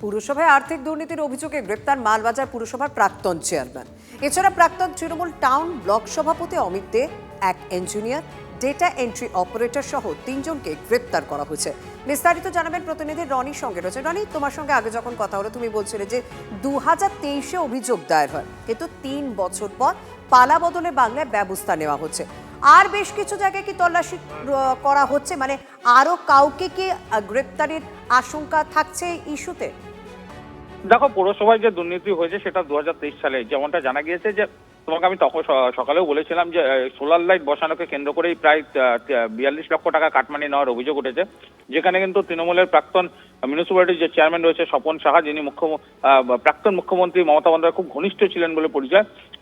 পুরসভায় আর্থিক দুর্নীতির অভিযোগে গ্রেপ্তার মালবাজার পুরসভার প্রাক্তন চেয়ারম্যান। এছাড়া প্রাক্তন তৃণমূল টাউন ব্লক সভাপতি অমিত দে, এক ইঞ্জিনিয়ার, ডেটা এন্ট্রি অপারেটর সহ 3 জনকে গ্রেপ্তার করা হয়েছে। বিস্তারিত জানাবেন প্রতিনিধি রনির সঙ্গে রয়েছে। রনি, তোমার সঙ্গে আগে যখন কথা হলো তুমি বলছিলে যে 2023-এ অভিযোগ দায়ের হয়, কিন্তু 3 বছর পর পালা বদলে বাংলায় ব্যবস্থা নেওয়া হচ্ছে। আর বেশ কিছু জায়গায় কি তল্লাশি করা হচ্ছে, মানে আরো কাউকে কি গ্রেপ্তারের আশঙ্কা থাকছে ইস্যুতে? দেখো, পৌরসভায় যে দুর্নীতি হয়েছে সেটা 2023 সালে, যেমনটা জানা গিয়েছে যে তোমাকে আমি তখন সকালেও বলেছিলাম যে সোলার লাইট বসানোকে কেন্দ্র করেই প্রায় 42 লক্ষ টাকা কাটমানি নেওয়ার অভিযোগ উঠেছে, যেখানে কিন্তু তৃণমূলের প্রাক্তন মিউনিসিপ্যালিটির যে চেয়ারম্যান রয়েছে স্বপন সাহা, যিনি প্রাক্তন মুখ্যমন্ত্রী মমতা বন্দ্যোপাধ্যায় খুব ঘনিষ্ঠ ছিলেন বলে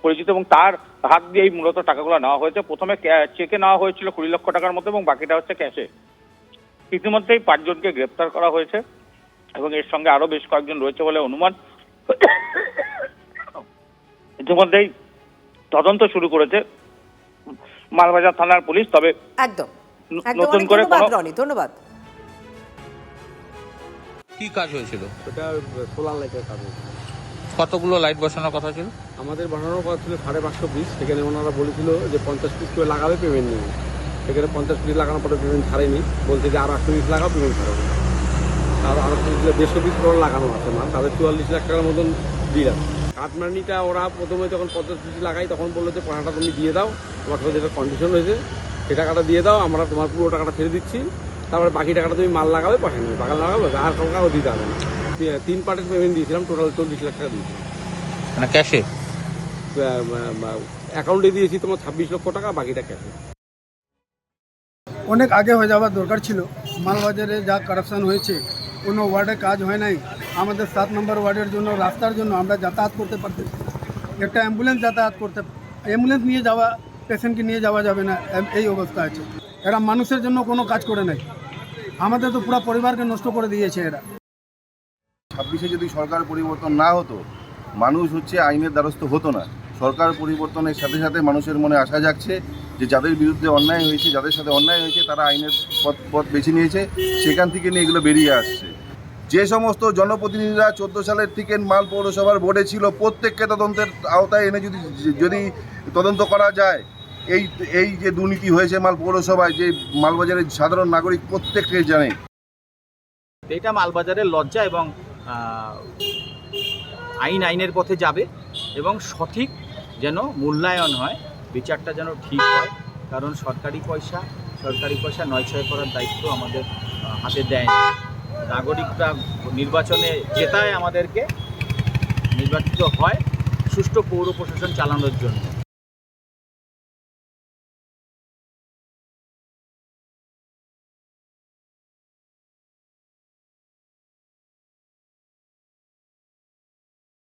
পরিচিত, এবং তার হাত দিয়েই মূলত টাকাগুলো নেওয়া হয়েছে। প্রথমে চেকে নেওয়া হয়েছিল 20 লক্ষ টাকার মতো, এবং বাকিটা হচ্ছে ক্যাশে। ইতিমধ্যেই 5 জনকে গ্রেপ্তার করা হয়েছে এবং এর সঙ্গে আরো বেশ কয়েকজন রয়েছে বলে অনুমান। ইতিমধ্যেই তদন্ত শুরু করেছে মালবাজার থানার পুলিশ। তবে একদম নতুন করে ধন্যবাদ। কি কাজ হয়েছিল? এটা সোলার লাইটের কাজ হয়েছিল। কতগুলো লাইট বসানোর কথা ছিল? আমাদের বানানোর কথা ছিল 550 পিস। সেখানে ওনারা বলেছিল যে 50 পিস করে লাগাবে, পেমেন্ট নেবে। সেখানে 50 পিস লাগানোর পরে পেমেন্ট ছাড়েনি, বলছে যে আর 800 পিস লাগাও, পেমেন্ট ছাড়াবে। আর আরো 150 পিস করে লাগানো আছে মাল, তাদের 44 লাখ টাকার মতন দিলাম। কাটমানিটা ওরা প্রথমে যখন 50 পিস লাগাই তখন বললো যে টাকাটা তুমি দিয়ে দাও, তোমার সাথে যেটা কন্ডিশন হয়েছে সে টাকাটা দিয়ে দাও, আমরা তোমার পুরো টাকাটা ছেড়ে দিচ্ছি, তারপরে বাকি টাকাটা তুমি মাল লাগাবে, পয়সা নেবে, বাগান লাগাবে, আর টাকাও দিতে হবে না। 3 পার্টের পেমেন্ট দিয়েছিলাম, টোটাল 40 লাখ টাকা দিয়েছিলাম। মানে ক্যাশে? অ্যাকাউন্টে দিয়েছি তোমার 26 লক্ষ টাকা, বাকিটা ক্যাশে। অনেক আগে হয়ে যাওয়ার দরকার ছিল। মালবাজারে যা কারাপশন হয়েছে, কোনো ওয়ার্ডে কাজ হয় নাই। আমাদের 7 নম্বর ওয়ার্ডের জন্য, রাস্তার জন্য আমরা যাতায়াত করতে পারতেছি। একটা অ্যাম্বুলেন্স যাতায়াত করতে, অ্যাম্বুলেন্স নিয়ে যাওয়া, পেশেন্টকে নিয়ে যাওয়া যাবে না, এই অবস্থা আছে। এরা মানুষের জন্য কোনো কাজ করে নাই, আমাদের তো পুরো পরিবারকে নষ্ট করে দিয়েছে এরা। 26-এ যদি সরকার পরিবর্তন না হতো, মানুষ আইনের দ্বারস্থ হতো না। সরকার পরিবর্তনের সাথে সাথে মানুষের মনে আশা জাগছে যে যাদের বিরুদ্ধে অন্যায় হয়েছে, যাদের সাথে অন্যায় হয়েছে, তারা আইনের পথ বেছে নিয়েছে, সেখান থেকে নিয়ে এগুলো বেরিয়ে আসছে। যে সমস্ত জনপ্রতিনিধিরা 14 সালের থেকে মাল পৌরসভার বোর্ডে ছিল, প্রত্যেককে তদন্তের আওতায় এনে যদি তদন্ত করা যায়, এই যে দুর্নীতি হয়েছে মাল পৌরসভায়, যে মালবাজারের সাধারণ নাগরিক প্রত্যেককে জানে। এটা মালবাজারের লজ্জা, এবং আইনের পথে যাবে এবং সঠিক যেন মূল্যায়ন হয়, বিচারটা যেন ঠিক হয়। কারণ সরকারি পয়সা নয়ছয় করার দায়িত্ব আমাদের হাতে দেয় না। নাগরিকরা নির্বাচনে জেতায় আমাদেরকে, নির্বাচিত হয় সুষ্ঠু পৌর প্রশাসন চালানোর জন্য।